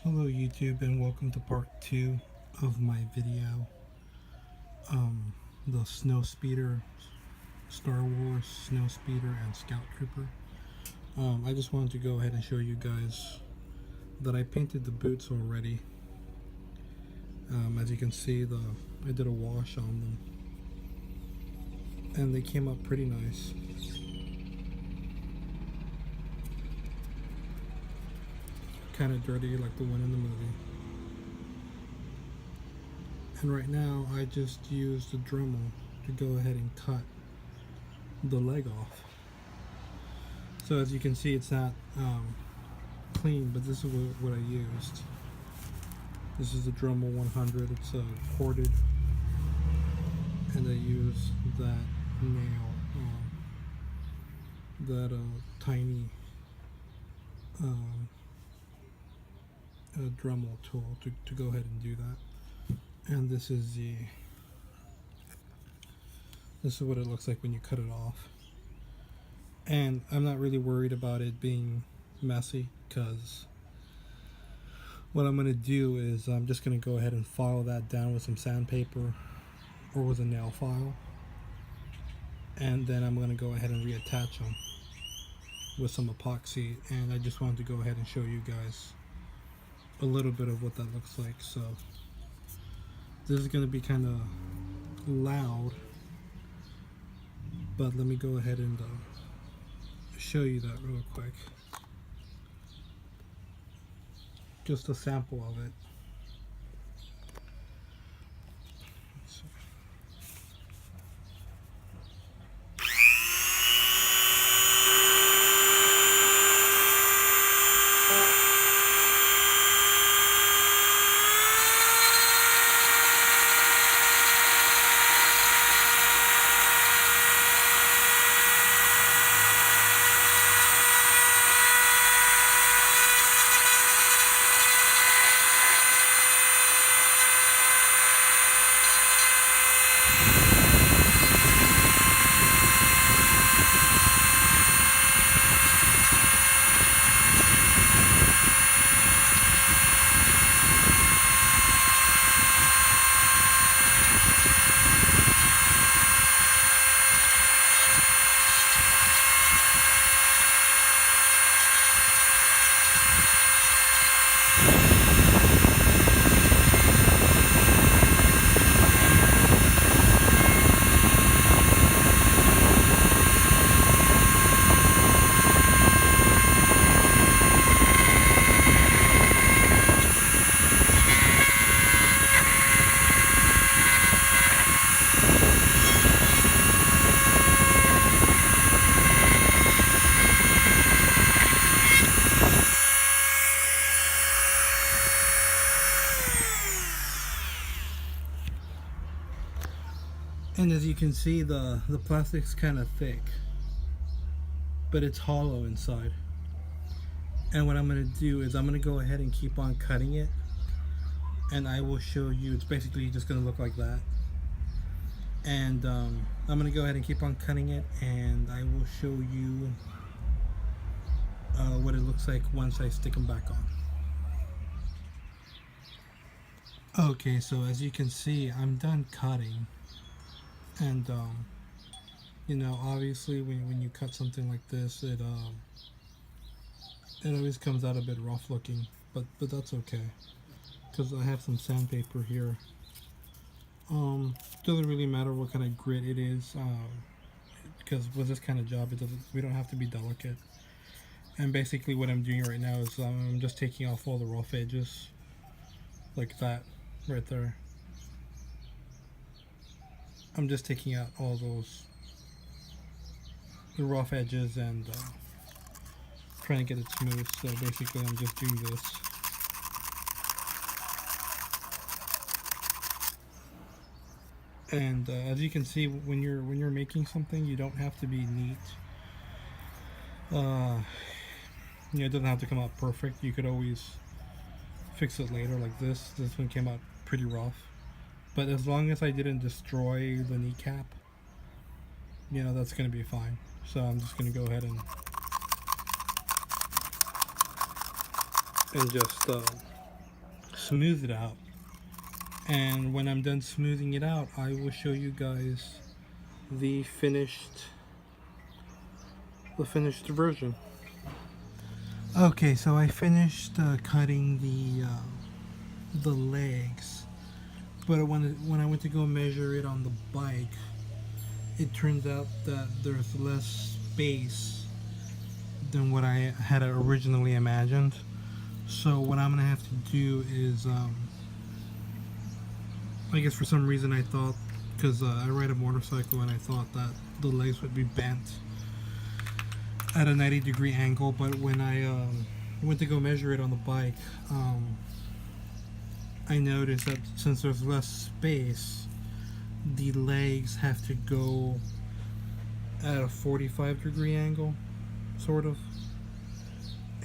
Hello YouTube, and welcome to part 2 of my video, the Snow Speeder, Star Wars Snow Speeder and Scout Trooper. I just wanted to go ahead and show you guys that I painted the boots already. As you can see, I did a wash on them and they came up pretty nice. Kind of dirty like the one in the movie. And right now I just used a Dremel to go ahead and cut the leg off. So as you can see, it's not clean, but this is what I used. This is the Dremel 100. It's corded, and I used that nail, that tiny Dremel tool to go ahead and do that. And this is what it looks like when you cut it off. And I'm not really worried about it being messy, because what I'm going to do is I'm just going to go ahead and file that down with some sandpaper or with a nail file, and then I'm going to go ahead and reattach them with some epoxy. And I just wanted to go ahead and show you guys a little bit of what that looks like. So this is going to be kind of loud, but let me go ahead and show you that real quick. Just a sample of it. And as you can see, the plastic's kind of thick, but it's hollow inside. And what I'm going to do is I'm going to go ahead and keep on cutting it, and I will show you. It's basically just going to look like that. And I'm going to go ahead and keep on cutting it, and I will show you what it looks like once I stick them back on. Okay, so as you can see, I'm done cutting. And you know, obviously when you cut something like this, it always comes out a bit rough looking, but that's okay, because I have some sandpaper here. Doesn't really matter what kind of grit it is, because with this kind of job, we don't have to be delicate. And basically what I'm doing right now is I'm just taking off all the rough edges, like that right there. I'm just taking out all the rough edges and trying to get it smooth. So basically I'm just doing this. And as you can see, when you're making something, you don't have to be neat. You know, it doesn't have to come out perfect. You could always fix it later, like this. This one came out pretty rough. But as long as I didn't destroy the kneecap, you know, that's going to be fine. So I'm just going to go ahead and just smooth it out. And when I'm done smoothing it out, I will show you guys the finished version. Okay, so I finished cutting the legs, but when I went to go measure it on the bike, it turns out that there's less space than what I had originally imagined. So what I'm gonna have to do is I guess for some reason I thought, because I ride a motorcycle, and I thought that the legs would be bent at a 90-degree angle, but when I went to go measure it on the bike, I noticed that since there's less space, the legs have to go at a 45-degree angle, sort of.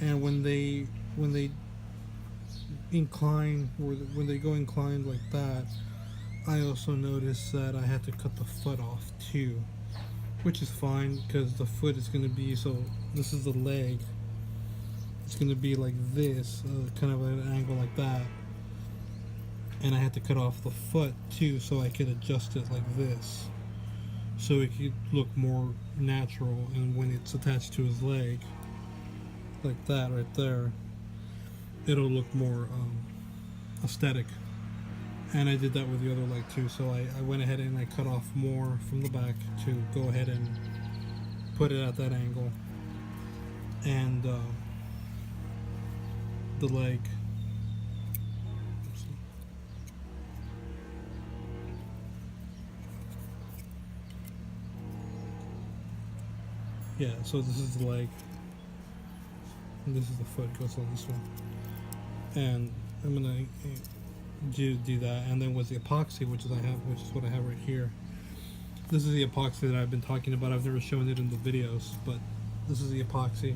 And when they incline, or when they go inclined like that, I also noticed that I had to cut the foot off too, which is fine because the foot is going to be, so this is the leg, it's going to be like this, kind of at an angle like that, and I had to cut off the foot too so I could adjust it like this so it could look more natural, and when it's attached to his leg like that right there, it'll look more aesthetic. And I did that with the other leg too, so I went ahead and I cut off more from the back to go ahead and put it at that angle. And the leg, yeah, so this is the leg, and this is the foot, goes on this one. And I'm gonna do that, and then with the epoxy, which is what I have right here. This is the epoxy that I've been talking about. I've never shown it in the videos, but this is the epoxy.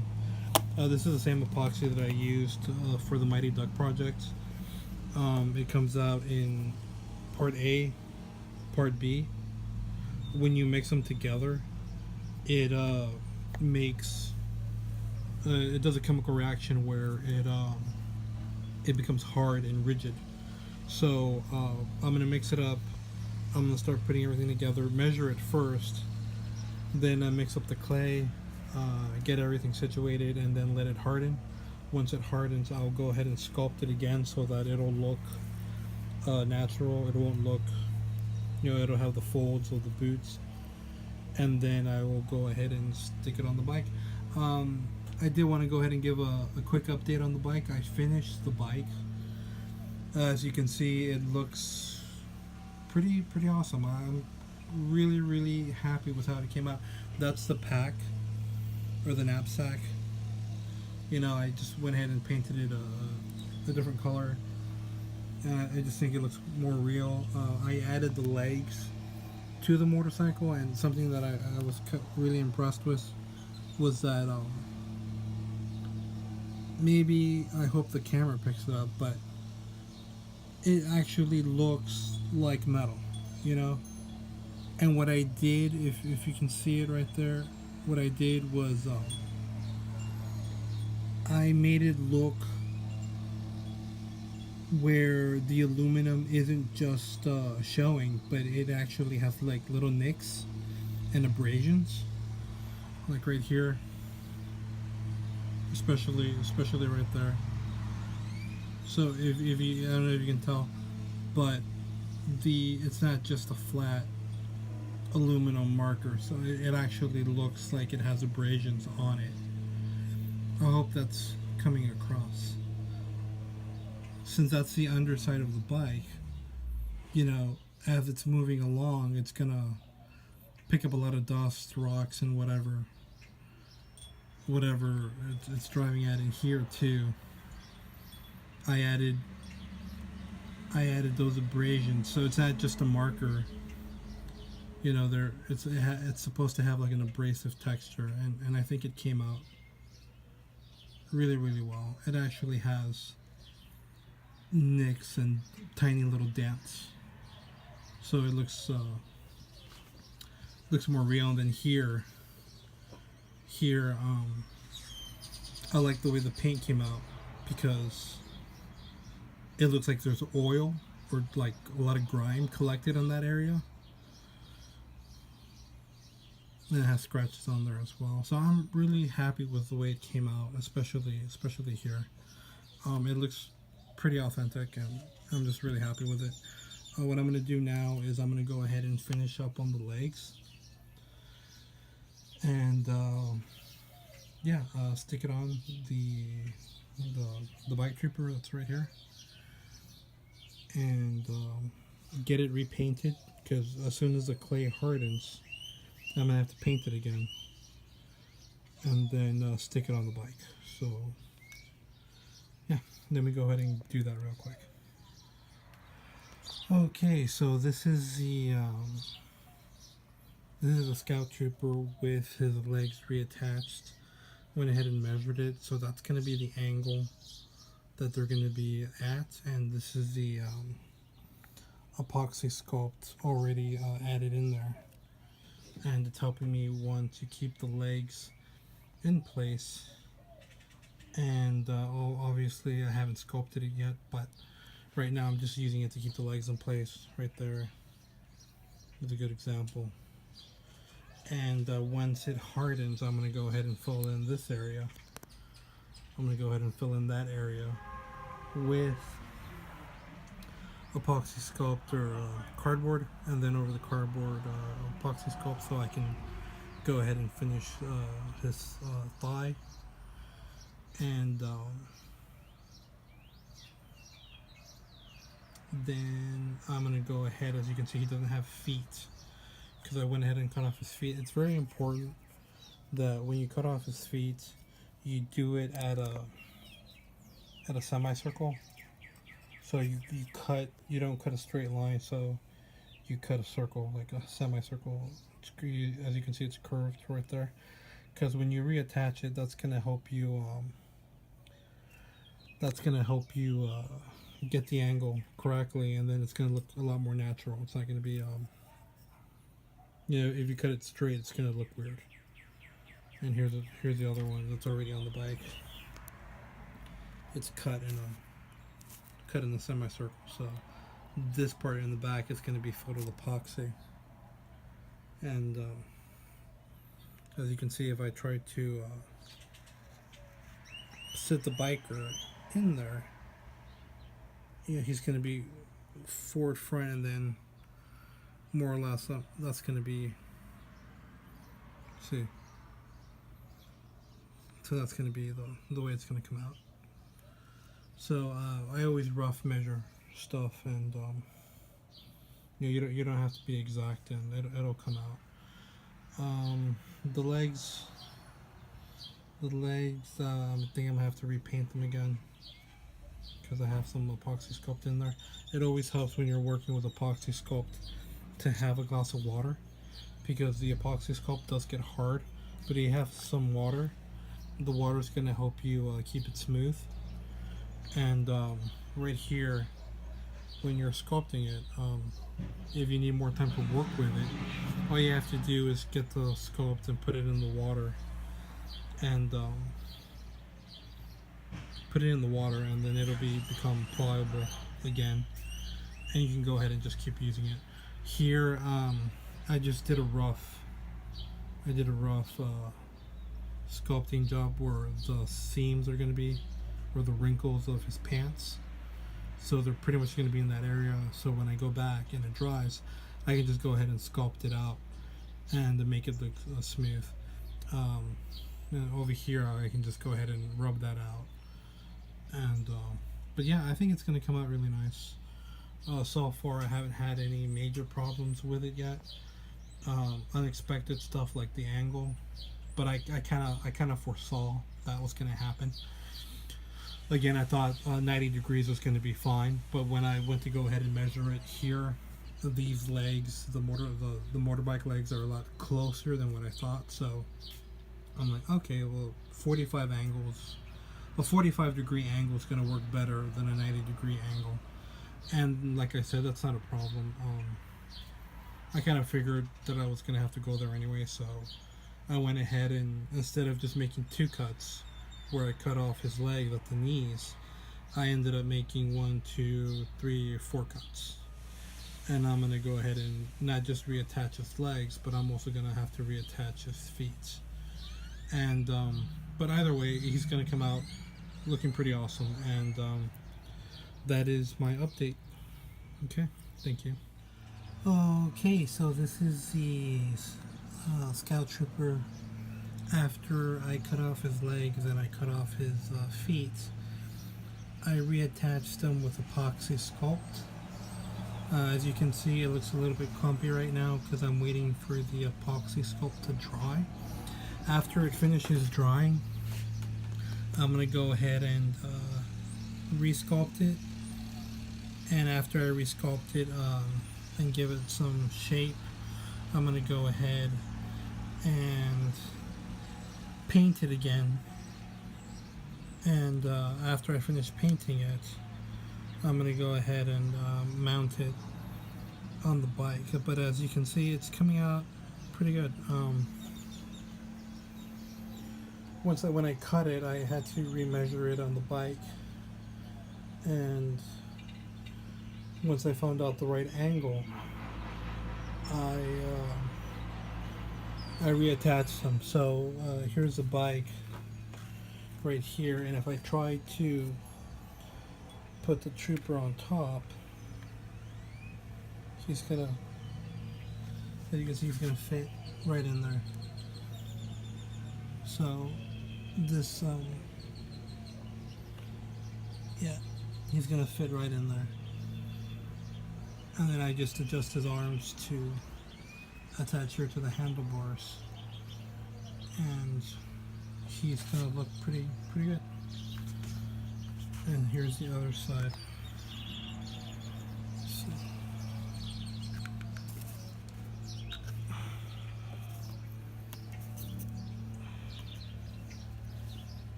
This is the same epoxy that I used for the Mighty Duck project. It comes out in part A, part B. When you mix them together, it makes it does a chemical reaction where it becomes hard and rigid. So I'm gonna mix it up. I'm gonna start putting everything together, measure it first, then mix up the clay, get everything situated, and then let it harden. Once it hardens, I'll go ahead and sculpt it again so that it'll look natural. It won't look, it'll have the folds of the boots, and then I will go ahead and stick it on the bike. I did want to go ahead and give a quick update on the bike. I finished the bike. As you can see, it looks pretty awesome. I'm really happy with how it came out. That's the pack, or the knapsack. I just went ahead and painted it a different color. I just think it looks more real. I added the legs to the motorcycle, and something that I was really impressed with was that maybe, I hope the camera picks it up, but it actually looks like metal, and what I did, if you can see it right there, what I did was I made it look where the aluminum isn't just showing, but it actually has like little nicks and abrasions, like right here, especially right there. So if you, I don't know if you can tell, but it's not just a flat aluminum marker, so it actually looks like it has abrasions on it. I hope that's coming across. Since that's the underside of the bike, as it's moving along, it's gonna pick up a lot of dust, rocks, and whatever it's driving at in here too. I added those abrasions, so it's not just a marker. It's supposed to have like an abrasive texture, and I think it came out really well. It actually has nicks and tiny little dents, so it looks more real than here. I like the way the paint came out, because it looks like there's oil or like a lot of grime collected on that area. And it has scratches on there as well. So I'm really happy with the way it came out, especially here. It looks pretty authentic, and I'm just really happy with it. What I'm going to do now is I'm going to go ahead and finish up on the legs, and yeah, stick it on the bike trooper that's right here, and get it repainted, because as soon as the clay hardens, I'm gonna have to paint it again, and then stick it on the bike. So yeah, let me go ahead and do that real quick. Okay, so this is the Scout Trooper with his legs reattached. Went ahead and measured it, so that's going to be the angle that they're going to be at, and this is the epoxy sculpt already added in there, and it's helping me, one, to keep the legs in place, and obviously I haven't sculpted it yet, but right now I'm just using it to keep the legs in place. Right there is a good example. And once it hardens, I'm going to go ahead and fill in this area. I'm going to go ahead and fill in that area with epoxy sculpt or cardboard, and then over the cardboard epoxy sculpt, so I can go ahead and finish his thigh. And then I'm going to go ahead, as you can see, he doesn't have feet, because I went ahead and cut off his feet. It's very important that when you cut off his feet, you do it at a semicircle. So you don't cut a straight line, so you cut a circle, like a semicircle. As you can see, it's curved right there, because when you reattach it, that's gonna help you get the angle correctly, and then it's gonna look a lot more natural. It's not gonna be if you cut it straight, it's gonna look weird. And here's the other one that's already on the bike. It's cut in the semicircle, so this part in the back is going to be filled with epoxy. And as you can see, if I try to sit the biker in there, he's going to be forward front, and then more or less that's going to be, see, so that's going to be the way it's going to come out. So I always rough measure stuff, and you don't have to be exact, and it'll come out. The legs, I think I'm gonna have to repaint them again, because I have some epoxy sculpt in there. It always helps when you're working with epoxy sculpt to have a glass of water, because the epoxy sculpt does get hard, but if you have some water, the water is gonna help you keep it smooth. And right here, when you're sculpting it, if you need more time to work with it, all you have to do is get the sculpt and put it in the water, and then it'll become pliable again, and you can go ahead and just keep using it. Here, I just did a rough sculpting job where the seams are going to be, or the wrinkles of his pants, so they're pretty much going to be in that area. So when I go back and it dries, I can just go ahead and sculpt it out and make it look smooth. And over here, I can just go ahead and rub that out. And but yeah, I think it's going to come out really nice. So far, I haven't had any major problems with it yet. Unexpected stuff like the angle, but I kind of foresaw that was going to happen. Again, I thought 90 degrees was going to be fine, but when I went to go ahead and measure it here, these legs, the motorbike legs, are a lot closer than what I thought. So I'm like, okay, well, a 45 degree angle is going to work better than a 90 degree angle. And like I said, that's not a problem. I kind of figured that I was going to have to go there anyway, so I went ahead and, instead of just making two cuts, where I cut off his leg at the knees, I ended up making 1, 2, 3, 4 cuts. And I'm going to go ahead and not just reattach his legs, but I'm also going to have to reattach his feet. And but either way, he's going to come out looking pretty awesome. And that is my update. Okay, thank you. Okay, so this is the Scout Trooper after I cut off his legs and I cut off his feet. I reattached them with epoxy sculpt. As you can see, it looks a little bit clumpy right now because I'm waiting for the epoxy sculpt to dry. After it finishes drying, I'm going to go ahead and resculpt it. And after I resculpt it and give it some shape, I'm going to go ahead and paint it again. And after I finish painting it, I'm going to go ahead and mount it on the bike. But as you can see, it's coming out pretty good. When I cut it, I had to remeasure it on the bike, and once I found out the right angle, I reattached them. So here's the bike right here, and if I try to put the Trooper on top, he's gonna, as you can see, he's gonna fit right in there. So this yeah, he's gonna fit right in there. And then I just adjust his arms to attach here to the handlebars, and he's gonna look pretty good. And here's the other side. So,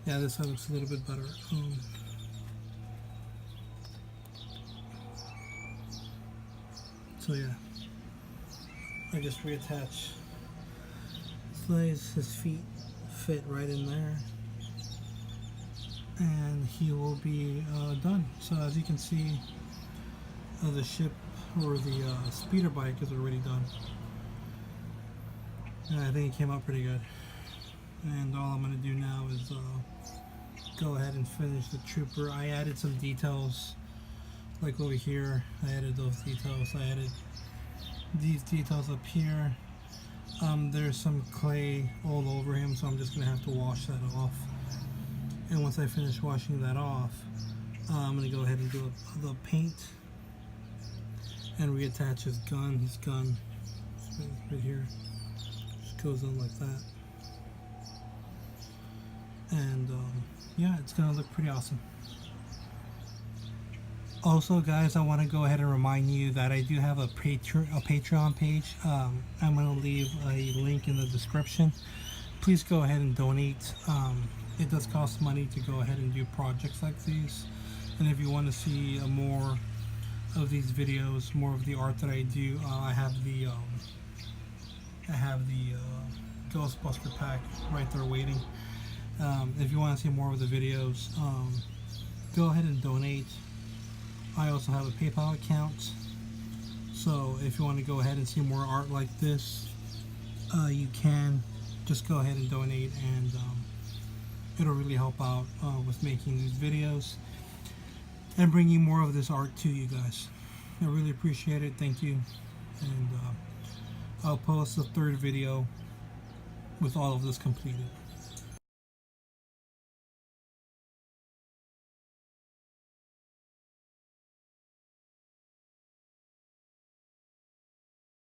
yeah, this side looks a little bit better. So yeah, I just reattach his legs, his feet fit right in there, and he will be done. So as you can see, the ship or the speeder bike is already done, and I think it came out pretty good. And all I'm going to do now is go ahead and finish the Trooper. I added some details, like over here. I added those details. I added these details up here. There's some clay all over him, so I'm just going to have to wash that off. And once I finish washing that off, I'm going to go ahead and do the paint and reattach his gun. His gun right here just goes on like that. And yeah, it's going to look pretty awesome. Also, guys, I want to go ahead and remind you that I do have a Patreon page. I'm going to leave a link in the description. Please go ahead and donate. It does cost money to go ahead and do projects like these. And if you want to see more of these videos, more of the art that I do, I have the Ghostbuster pack right there waiting. If you want to see more of the videos, go ahead and donate. I also have a PayPal account, so if you want to go ahead and see more art like this, you can just go ahead and donate, and it'll really help out with making these videos and bringing more of this art to you guys. I really appreciate it. Thank you. And I'll post the third video with all of this completed.